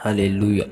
Hallelujah.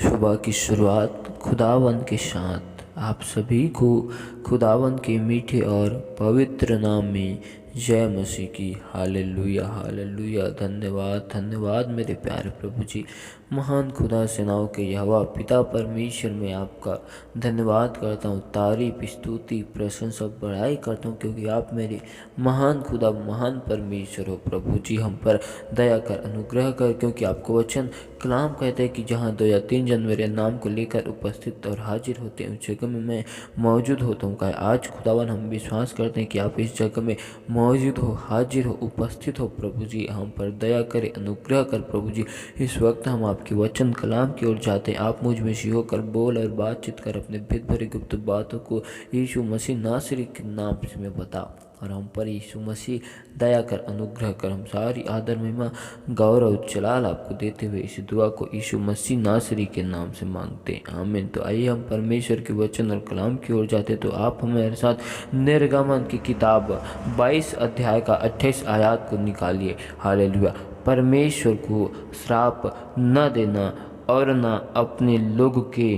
सुबह की शुरुआत खुदावन के साथ आप सभी को खुदावन के मीठे और पवित्र नाम में जय मसीह की। Hallelujah hallelujah. धन्यवाद धन्यवाद मेरे प्यारे प्रभु जी। महान खुदा सेनाओं के यहोवा पिता परमेश्वर में आपका धन्यवाद करता हूँ, तारीफ स्तुति प्रशंसा बड़ाई करता हूँ, क्योंकि आप मेरे महान खुदा महान परमेश्वर हो। प्रभु जी हम पर दया कर अनुग्रह कर, क्योंकि आपको वचन कलाम कहते हैं कि जहाँ 2 या 3 जन मेरे नाम को लेकर उपस्थित और हाजिर होते हैं उस जगह में मैं मौजूद होता हूँ। आज खुदावन हम विश्वास करते हैं कि आप इस जगह में मौजूद हो, हाजिर हो, उपस्थित हो। प्रभु जी हम पर दया करें, अनुग्रह कर। प्रभु जी इस वक्त हम आपके वचन कलाम की ओर जाते हैं। आप मुझ में से होकर बोल और बातचीत कर, अपने भेद भरी गुप्त बातों को यीशु मसीह नासरी के नाम से मैं बता, और हम पर यीशु मसीह दया कर, अनुग्रह कर। हम सारी आदर महिमा गौरव जलाल आपको देते हुए इस दुआ को यीशु मसीह नासरी के नाम से मांगते हैं, आमीन। तो आइए हम परमेश्वर के वचन और कलाम की ओर जाते। तो आप हमारे साथ निर्गमन की किताब 22 अध्याय का 28 आयत को निकालिए। हालेलुया। परमेश्वर को श्राप न देना और न अपने लोग के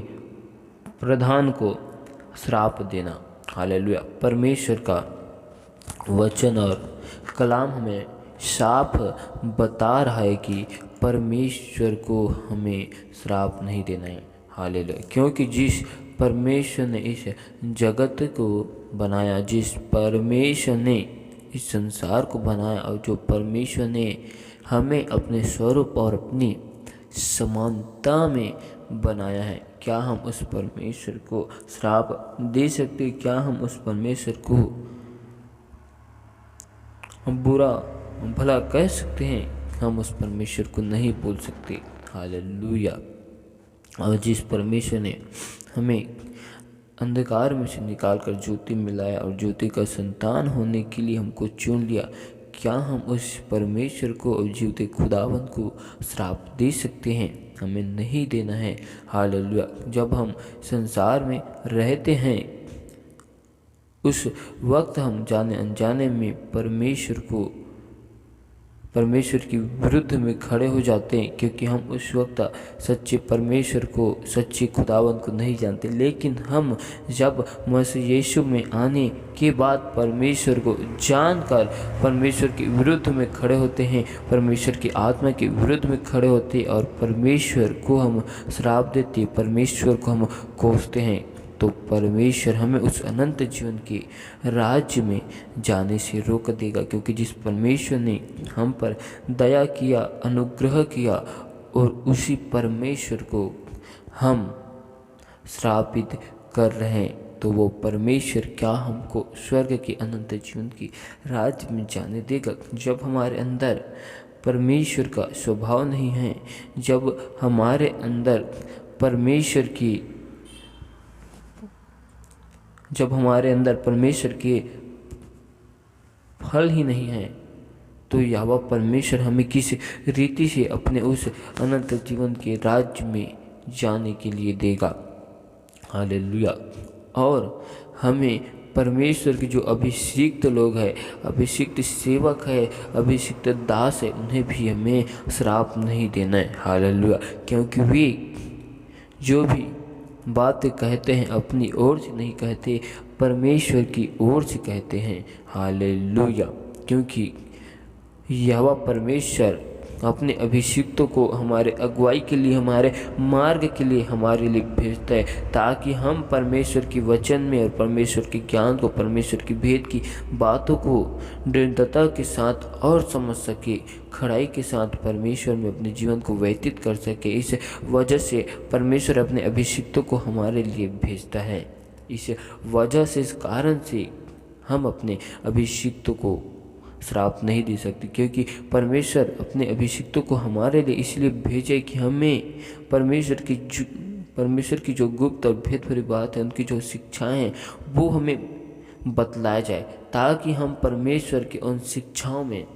प्रधान को श्राप देना। हालेलुया। परमेश्वर का वचन और कलाम हमें साफ बता रहा है कि परमेश्वर को हमें श्राप नहीं देना है। हालेलुया। क्योंकि जिस परमेश्वर ने इस जगत को बनाया, जिस परमेश्वर ने इस संसार को बनाया, और जो परमेश्वर ने हमें अपने स्वरूप और अपनी समानता में बनाया है, क्या हम उस परमेश्वर को श्राप दे सकते? क्या हम उस परमेश्वर को हम बुरा भला कह सकते हैं? हम उस परमेश्वर को नहीं बोल सकते। हालेलुया। और जिस परमेश्वर ने हमें अंधकार में से निकालकर ज्योति मिलाया और ज्योति का संतान होने के लिए हमको चुन लिया, क्या हम उस परमेश्वर को और जीवते खुदावन को श्राप दे सकते हैं? हमें नहीं देना है। हालेलुया। जब हम संसार में रहते हैं उस वक्त हम जाने अनजाने में परमेश्वर की विरुद्ध में खड़े हो जाते हैं, क्योंकि हम उस वक्त सच्चे परमेश्वर को, सच्चे खुदावन को नहीं जानते। लेकिन हम जब मसीह यीशु में आने के बाद परमेश्वर को जानकर परमेश्वर के विरुद्ध में खड़े होते हैं, परमेश्वर की आत्मा के विरुद्ध में खड़े होते हैं और परमेश्वर को हम श्राप देते, परमेश्वर को हम कोसते हैं, तो परमेश्वर हमें उस अनंत जीवन के राज्य में जाने से रोक देगा। क्योंकि जिस परमेश्वर ने हम पर दया किया, अनुग्रह किया, और उसी परमेश्वर को हम श्रापित कर रहे हैं, तो वो परमेश्वर क्या हमको स्वर्ग के अनंत जीवन की राज्य में जाने देगा? जब हमारे अंदर परमेश्वर का स्वभाव नहीं है, जब हमारे अंदर परमेश्वर के फल ही नहीं है, तो यहोवा परमेश्वर हमें किस रीति से अपने उस अनंत जीवन के राज्य में जाने के लिए देगा? हालेलुया। और हमें परमेश्वर के जो अभिषिक्त लोग हैं, अभिषिक्त सेवक है, अभिषिक्त दास है, उन्हें भी हमें श्राप नहीं देना है। हालेलुया। क्योंकि वे जो भी बातें कहते हैं अपनी ओर से नहीं कहते, परमेश्वर की ओर से कहते हैं। हालेलुया। क्योंकि यहोवा परमेश्वर अपने अभिषिक्तों को हमारे अगुवाई के लिए, हमारे मार्ग के लिए हमारे लिए भेजता है, ताकि हम परमेश्वर की वचन में और परमेश्वर के ज्ञान को, परमेश्वर की भेद की बातों को दृढ़ता के साथ और समझ सके, खड़ाई के साथ परमेश्वर में अपने जीवन को व्यतीत कर सके। इस वजह से परमेश्वर अपने अभिषिक्तों को हमारे लिए भेजता है। इस वजह से, इस कारण से हम अपने अभिषिक्तों को श्राप नहीं दे सकते, क्योंकि परमेश्वर अपने अभिषिक्तों को हमारे लिए इसलिए भेजे कि हमें परमेश्वर की जो गुप्त और भेद भरी बात है, उनकी जो शिक्षाएं हैं, वो हमें बतलाया जाए, ताकि हम परमेश्वर की उन शिक्षाओं में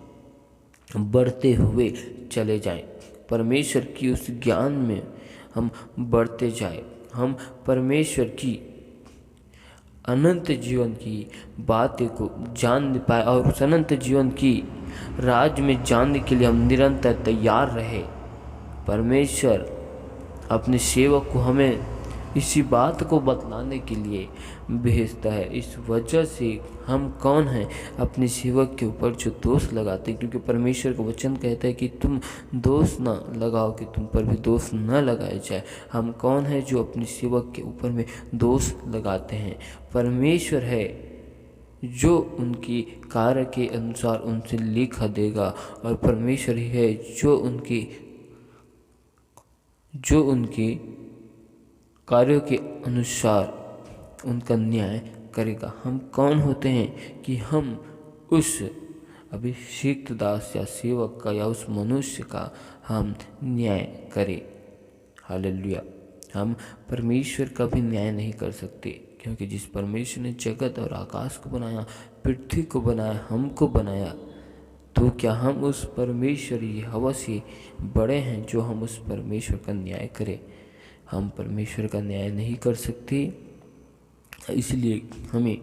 बढ़ते हुए चले जाएं, परमेश्वर की उस ज्ञान में हम बढ़ते जाएं, हम परमेश्वर की अनंत जीवन की बातें को जान पाए, और उस अनंत जीवन की राज्य में जानने के लिए हम निरंतर तैयार रहे। परमेश्वर अपने सेवक को हमें इसी बात को बतलाने के लिए भेजता है। इस वजह से हम कौन हैं अपने सेवक के ऊपर जो दोष लगाते हैं, क्योंकि परमेश्वर का वचन कहता है कि तुम दोष ना लगाओ कि तुम पर भी दोष न लगाया जाए। हम कौन हैं जो अपने सेवक के ऊपर में दोष लगाते हैं? परमेश्वर है जो उनकी कार्य के अनुसार उनसे लिखा देगा, और परमेश्वर ही है जो उनके कार्यों के अनुसार उनका न्याय करेगा। हम कौन होते हैं कि हम उस अभिषिक्त दास या सेवक का या उस मनुष्य का हम न्याय करें? हालेलुया। हम परमेश्वर का भी न्याय नहीं कर सकते, क्योंकि जिस परमेश्वर ने जगत और आकाश को बनाया, पृथ्वी को बनाया, हमको बनाया, तो क्या हम उस परमेश्वर यहोवा से बड़े हैं जो हम उस परमेश्वर का न्याय करें? हम परमेश्वर का न्याय नहीं कर सकते। इसलिए हमें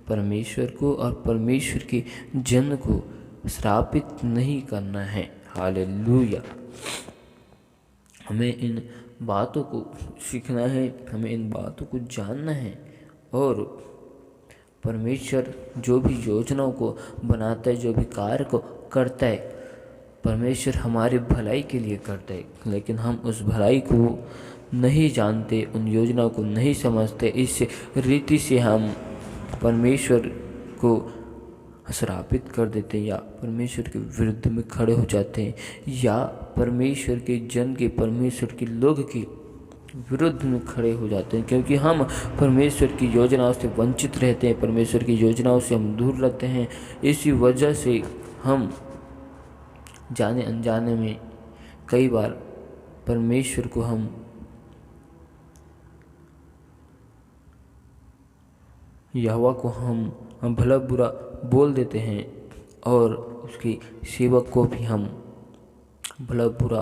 परमेश्वर को और परमेश्वर के जन को श्रापित नहीं करना है। हालेलुया। हमें इन बातों को सीखना है, हमें इन बातों को जानना है। और परमेश्वर जो भी योजनाओं को बनाता है, जो भी कार्य को करता है, परमेश्वर हमारे भलाई के लिए करता है, लेकिन हम उस भलाई को नहीं जानते, उन योजनाओं को नहीं समझते। इस रीति से हम परमेश्वर को श्रापित कर देते हैं, या परमेश्वर के विरुद्ध में खड़े हो जाते हैं, या परमेश्वर के जन के, परमेश्वर के लोग के विरुद्ध में खड़े हो जाते हैं, क्योंकि हम परमेश्वर की योजनाओं से वंचित रहते हैं, परमेश्वर की योजनाओं से हम दूर रहते हैं। इसी वजह से हम जाने अनजाने में कई बार परमेश्वर को हम यहोवा को हम भला बुरा बोल देते हैं, और उसके सेवक को भी हम भला बुरा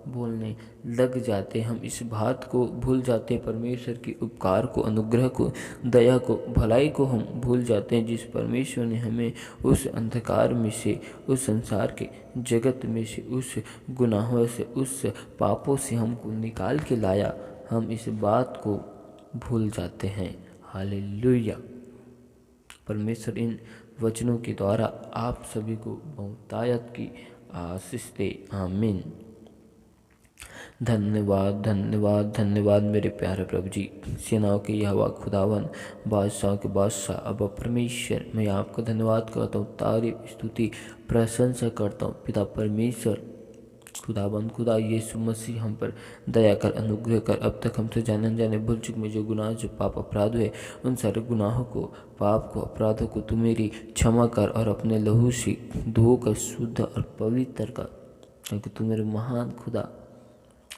बोलने लग जाते हैं। हम इस बात को भूल जाते हैं, परमेश्वर के उपकार को, अनुग्रह को, दया को, भलाई को हम भूल जाते हैं, जिस परमेश्वर ने हमें उस अंधकार में से, उस संसार के जगत में से, उस गुनाहों से, उस पापों से हमको निकाल के लाया। हम इस बात को भूल जाते हैं। हालेलुया। परमेश्वर इन वचनों के द्वारा आप सभी को बहुतायत की आशीष दे। आमीन। धन्यवाद, धन्यवाद, धन्यवाद मेरे प्यारे प्रभु जी। सेनाओं के यहोवा खुदावन, बादशाह के बादशाह अब्बा परमेश्वर, मैं आपका धन्यवाद करता हूँ, तारीफ, स्तुति, प्रशंसा करता हूँ। पिता परमेश्वर, खुदाबंद, खुदा यीशु मसीह, हम पर दया कर, अनुग्रह कर। अब तक हमसे जाने अनजाने भूल चुक में जो गुनाह, जो पाप अपराध हुए, उन सारे गुनाहों को, पाप को, अपराधों को तू मेरी क्षमा कर, और अपने लहू से धोकर शुद्ध और पवित्र कर, क्योंकि तू मेरे महान खुदा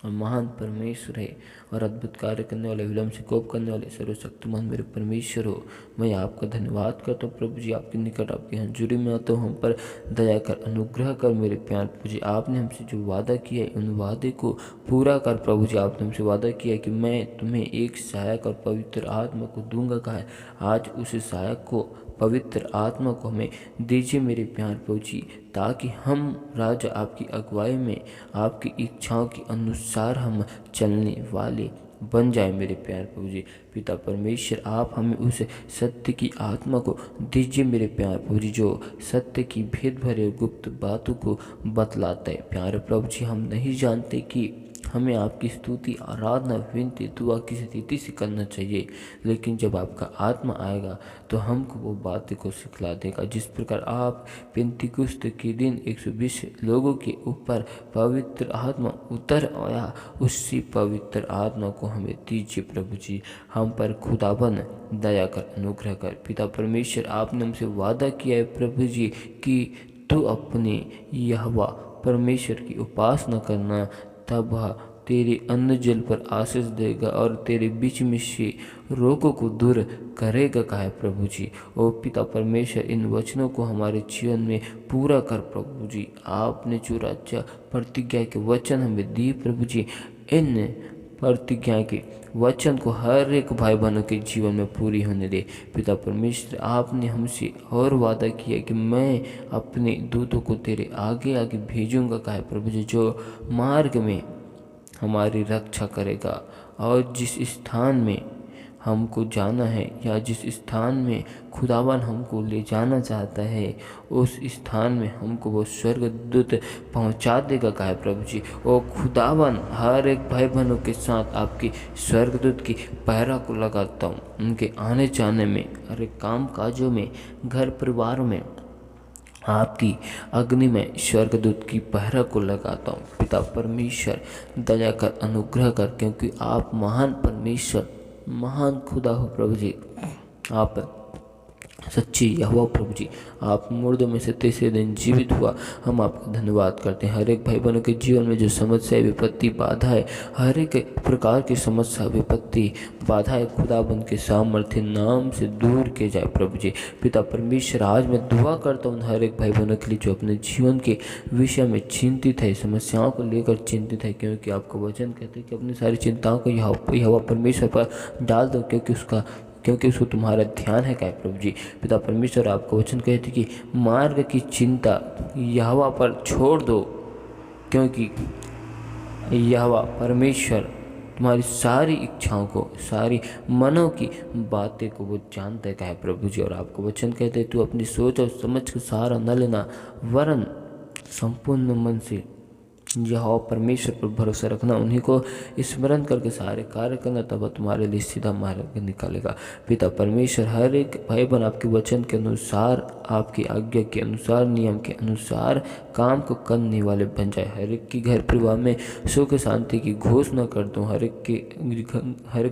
और महान परमेश्वर है, और अद्भुत कार्य करने वाले, विलम्ब से कोप करने वाले, सर्वशक्तिमान मेरे परमेश्वर हो। मैं आपका धन्यवाद करता हूँ प्रभु जी। आपके निकट, आपकी हंजूरी में आता हूँ। हम पर दया कर, अनुग्रह कर मेरे प्यार प्रभु जी। आपने हमसे जो वादा किया है, उन वादे को पूरा कर प्रभु जी। आपने हमसे वादा किया कि मैं तुम्हें एक सहायक और पवित्र आत्मा को दूंगा। कहा है, आज उस सहायक को, पवित्र आत्मा को हमें दीजिए मेरे प्यार प्रभु जी, ताकि हम राजा आपकी अगुवाई में, आपकी इच्छाओं के अनुसार हम चलने वाले बन जाए मेरे प्यार प्रभु जी। पिता परमेश्वर, आप हमें उस सत्य की आत्मा को दीजिए मेरे प्यार प्रभु जी, जो सत्य की भेद भरे गुप्त बातों को बतलाता है। प्यारे प्रभु जी, हम नहीं जानते कि हमें आपकी स्तुति, आराधना, विनती, दुआ किस रीति से करना चाहिए, लेकिन जब आपका आत्मा आएगा तो हमको वो बातें को सिखला देगा। जिस प्रकार आप पेंतिकुस्त के दिन 120 लोगों के ऊपर पवित्र आत्मा उतर आया, उसी पवित्र आत्मा को हमें दीजिए प्रभु जी। हम पर खुदाबंद दया कर, अनुग्रह कर। पिता परमेश्वर, आपने हमसे वादा किया है प्रभु जी कि तू अपने यहोवा परमेश्वर की उपासना करना, तब वह तेरे अन्न जल पर आशीष देगा और तेरे बीच में से रोगों को दूर करेगा। कहा है प्रभु जी। ओ पिता परमेश्वर, इन वचनों को हमारे जीवन में पूरा कर प्रभु जी। आपने जो राज्य प्रतिज्ञा के वचन हमें दिए प्रभु जी, इन प्रतिज्ञा के वचन को हर एक भाई बहनों के जीवन में पूरी होने दे। पिता परमेश्वर, आपने हमसे और वादा किया कि मैं अपने दूतों को तेरे आगे आगे भेजूंगा। कहा है प्रभु जी, जो मार्ग में हमारी रक्षा करेगा। और जिस स्थान में हमको जाना है या जिस स्थान में खुदावन हमको ले जाना चाहता है, उस स्थान में हमको वो स्वर्गदूत पहुंचा देगा। कहा है प्रभु जी, वो खुदावन हर एक भाई बहनों के साथ आपकी स्वर्गदूत की पहरा को लगाता हूँ। उनके आने जाने में, हर एक काम काजों में, घर परिवार में आपकी अग्नि में स्वर्गदूत की पहरा को लगाता हूँ। पिता परमेश्वर दया कर, अनुग्रह कर, क्योंकि आप महान परमेश्वर, महान खुदा हो प्रभु जी। आप सच्ची यहोवा प्रभु जी, आप मुर्दों में से तीसरे दिन जीवित हुआ। हम आपका धन्यवाद करते हैं। हर एक भाई बहनों के जीवन में जो समस्या, विपत्ति, बाधा है, हर एक प्रकार की समस्या, विपत्ति, बाधा है, खुदाबंद के सामर्थ्य नाम से दूर किए जाए प्रभु जी। पिता परमेश्वर, आज मैं दुआ करता हूँ हर एक भाई बहनों के लिए जो अपने जीवन के विषय में चिंतित है, समस्याओं को लेकर चिंतित है, क्योंकि आपका वचन कहते हैं कि अपनी सारी चिंताओं को यहोवा परमेश्वर पर डाल दो, क्योंकि उसको तुम्हारा ध्यान है। क्या प्रभु जी। पिता परमेश्वर, आपका वचन कहते कि मार्ग की चिंता यहोवा पर छोड़ दो, क्योंकि यहोवा परमेश्वर तुम्हारी सारी इच्छाओं को, सारी मनों की बातें को वो जानता है। क्या प्रभु जी। और आपका वचन कहते तू अपनी सोच और समझ को सहारा न लेना, वरन संपूर्ण मन से यहोवा परमेश्वर पर भरोसा रखना, उन्हीं को स्मरण करके सारे कार्य करना, तब तुम्हारे लिए सीधा मार्ग निकालेगा। पिता परमेश्वर, हर एक भाई बहन आपके वचन के अनुसार, आपकी आज्ञा के अनुसार, नियम के अनुसार काम को करने वाले बन जाए। हर एक की घर परिवार में सुख शांति की घोषणा करता हूँ। हर एक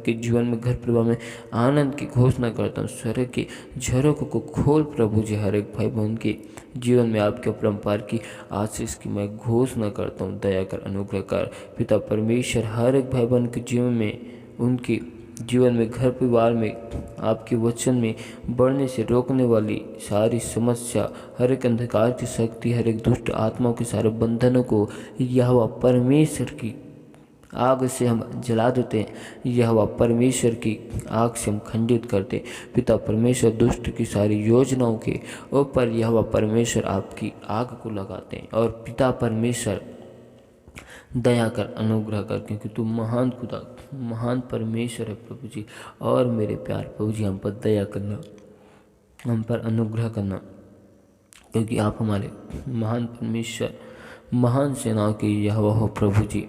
के जीवन में, घर परिवार में आनंद की घोषणा करता हूँ। स्वर्ग के झरोखों को खोल प्रभु जी। हर एक भाई बहन के जीवन में आपके परम्पार की आशीष की मैं घोषणा करता हूँ। दया कर, अनुग्रह कर पिता परमेश्वर। हर एक भाई बहन के जीवन में, उनके जीवन में, घर परिवार में आपके वचन में बढ़ने से रोकने वाली सारी समस्या, हर एक अंधकार की शक्ति, हर एक दुष्ट आत्माओं के सारे बंधनों को यहोवा परमेश्वर की आग से हम जला देते हैं। यहोवा परमेश्वर की आग से हम खंडित करते। पिता परमेश्वर, दुष्ट की सारी योजनाओं के ऊपर यहोवा परमेश्वर आपकी आग को लगाते हैं। और पिता परमेश्वर, दया कर, अनुग्रह कर, क्योंकि तू महान खुदा, महान परमेश्वर है प्रभु जी। और मेरे प्यार प्रभु जी, हम पर दया करना, हम पर अनुग्रह करना, क्योंकि आप हमारे महान परमेश्वर, महान सेनाओं के यहोवा हो प्रभु जी।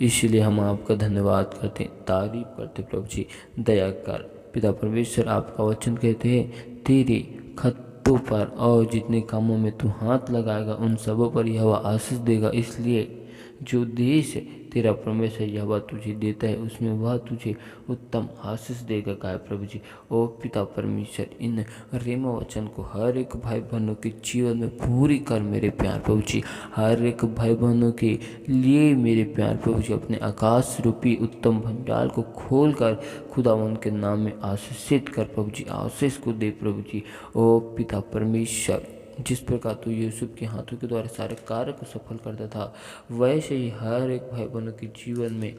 इसलिए हम आपका धन्यवाद करते, तारीफ करते प्रभु जी। दया कर पिता परमेश्वर, आपका वचन कहते हैं तेरे खत्तों पर और जितने कामों में तू हाथ लगाएगा उन सबों पर यहोवा आशीष देगा। इसलिए जो देश तेरा परमेश्वर यहोवा तुझे देता है, उसमें वह तुझे उत्तम आशीष देगा। कहा प्रभु जी। ओ पिता परमेश्वर, इन रेमा वचन को हर एक भाई बहनों के जीवन में पूरी कर मेरे प्यार प्रभु जी। हर एक भाई बहनों के लिए मेरे प्यार प्रभु जी, अपने आकाश रूपी उत्तम भंडार को खोल कर खुदावन के नाम में आशीषित कर प्रभु जी। आशीष को दे प्रभु जी। ओ पिता परमेश्वर, जिस प्रकार तू यूसुफ के हाथों के द्वारा सारे कार्य को सफल करता था, वैसे ही हर एक भाई बहनों के जीवन में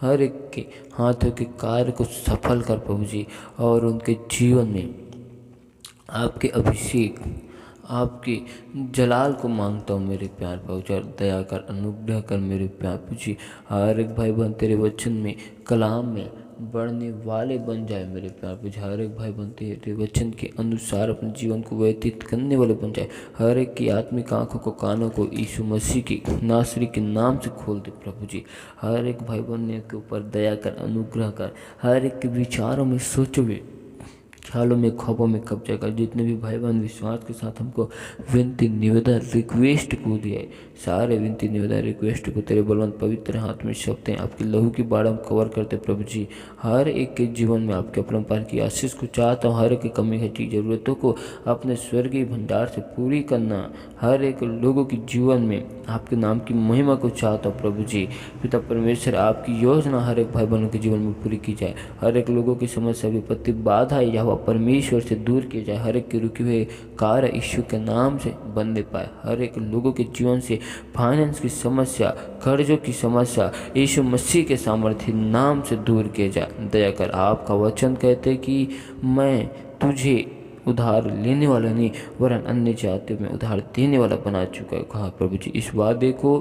हर एक के हाथों के कार्य को सफल कर प्रभु जी। और उनके जीवन में आपके अभिषेक, आपके जलाल को मांगता हूँ मेरे प्यार प्रभु जी। दया कर, अनुग्रह कर मेरे प्यार प्रभु जी। हर एक भाई बहन तेरे वचन में, कलाम में बढ़ने वाले बन जाए मेरे प्यार प्रभु जी। हर एक भाई बहन तेरे वचन के अनुसार अपने जीवन को व्यतीत करने वाले बन जाए। हर एक की आत्मिक आंखों को, कानों को यीशु मसीह की नासरी के नाम से खोल दे प्रभु जी। हर एक भाई बहन के ऊपर दया कर, अनुग्रह कर। हर एक के विचारों में, सोचों में, ख्यालों में, ख्वाबों में कब्जा कर। जितने भी भाई बहन विश्वास के साथ हमको विनती, निवेदन, रिक्वेस्ट को दिए, सारे विनती, निवेदन, रिक्वेस्ट को तेरे बलवंत पवित्र हाथ में सौंपते हैं। आपकी लहू की बाढ़ हम कवर करते प्रभु जी। हर एक के जीवन में आपके अपरंपार की आशीष को चाहता हूँ। हर एक की कमी घटी जरूरतों को अपने स्वर्गीय भंडार से पूरी करना। हर एक लोगों के जीवन में आपके नाम की महिमा को चाहता हूँ प्रभु जी। पिता परमेश्वर, आपकी योजना हर एक भाई बहनों के जीवन में पूरी की जाए। हर एक लोगों की समस्या, विपत्ति, बाधा यहोवा परमेश्वर से दूर किए जाए। हर एक के रुके हुए कार्य यीशु के नाम से बनने पाए। हर एक लोगों के जीवन से फाइनेंस की समस्या, कर्जों की समस्या यीशु मसीह के सामर्थ्य नाम से दूर किए जाए। दया कर, आपका वचन कहते कि मैं तुझे उधार लेने वाला नहीं वरन अन्य जातियों में उधार देने वाला बना चुका है। कहा प्रभु जी, इस वादे को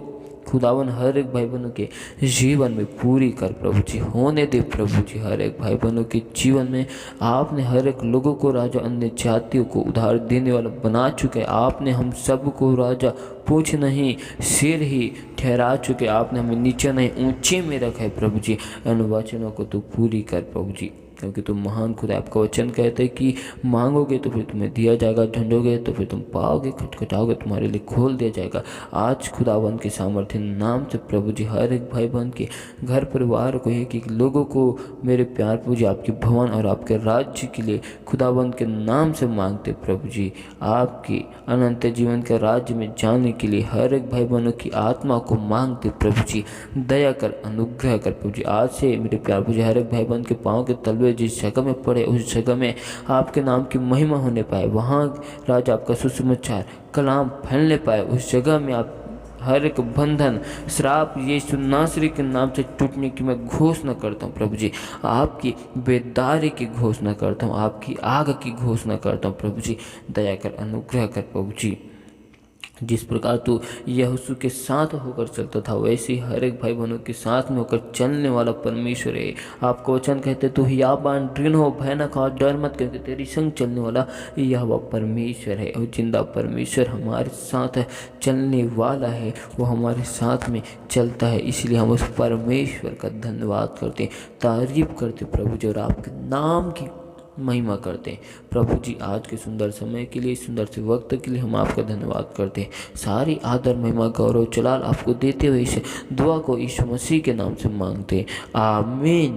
खुदावन हर एक भाई बहनों के जीवन में पूरी कर प्रभु जी, होने दे प्रभु जी। हर एक भाई बहनों के जीवन में आपने हर एक लोगों को राजा, अन्य जातियों को उधार देने वाला बना चुके। आपने हम सब को राजा पूछ नहीं सिर ही ठहरा चुके। आपने हमें नीचे नहीं ऊंचे में रखा है प्रभु जी। इन वचनों को तो पूरी कर प्रभु जी, क्योंकि तुम महान खुदा। आपका वचन कहते हैं कि मांगोगे तो फिर तुम्हें दिया जाएगा, ढूंढोगे तो फिर तुम पाओगे, खटखटाओगे तुम्हारे लिए खोल दिया जाएगा। आज खुदावन के सामर्थ्य नाम से प्रभु जी हर एक भाई बहन के घर परिवार को, एक एक लोगों को मेरे प्यार प्रभु जी आपके भवन और आपके राज्य के लिए खुदावन के नाम से मांगते प्रभु जी। आपकी अनंत जीवन के राज्य में जाने के लिए हर एक भाई बहनों की आत्मा को मांगते प्रभु जी। दया कर, अनुग्रह कर प्रभु जी। आज से मेरे प्यार प्रभु जी हर एक भाई बहन के पाँव के तलवे जिस जगह में पड़े, उस जगह में आपके नाम की महिमा होने पाए। वहाँ राजा आपका सुसमाचार कलाम फैलने पाए। उस जगह में आप हर एक बंधन, श्राप यीशु नासरी के नाम से टूटने की मैं घोषणा करता हूँ प्रभु जी। आपकी बेदारी की घोषणा करता हूँ, आपकी आग की घोषणा करता हूँ प्रभु जी। दया कर, अनुग्रह कर प्रभु जी। जिस प्रकार तू यहोशू के साथ होकर चलता था, वैसे ही हर एक भाई बहनों के साथ में होकर चलने वाला परमेश्वर है। आपको वचन कहते तू याबान दृढ़ हो, भय न खा, डर मत, क्योंकि तेरी संग चलने वाला यह परमेश्वर है। और जिंदा परमेश्वर हमारे साथ चलने वाला है, वो हमारे साथ में चलता है। इसलिए हम उस परमेश्वर का धन्यवाद करते, तारीफ करते प्रभु जी, और आपके नाम की महिमा करते हैं प्रभु जी। आज के सुंदर समय के लिए, सुंदर से वक्त के लिए हम आपका धन्यवाद करते हैं। सारी आदर, महिमा, गौरव, जलाल आपको देते हुए इस दुआ को यीशु मसीह के नाम से मांगते हैं। आमीन।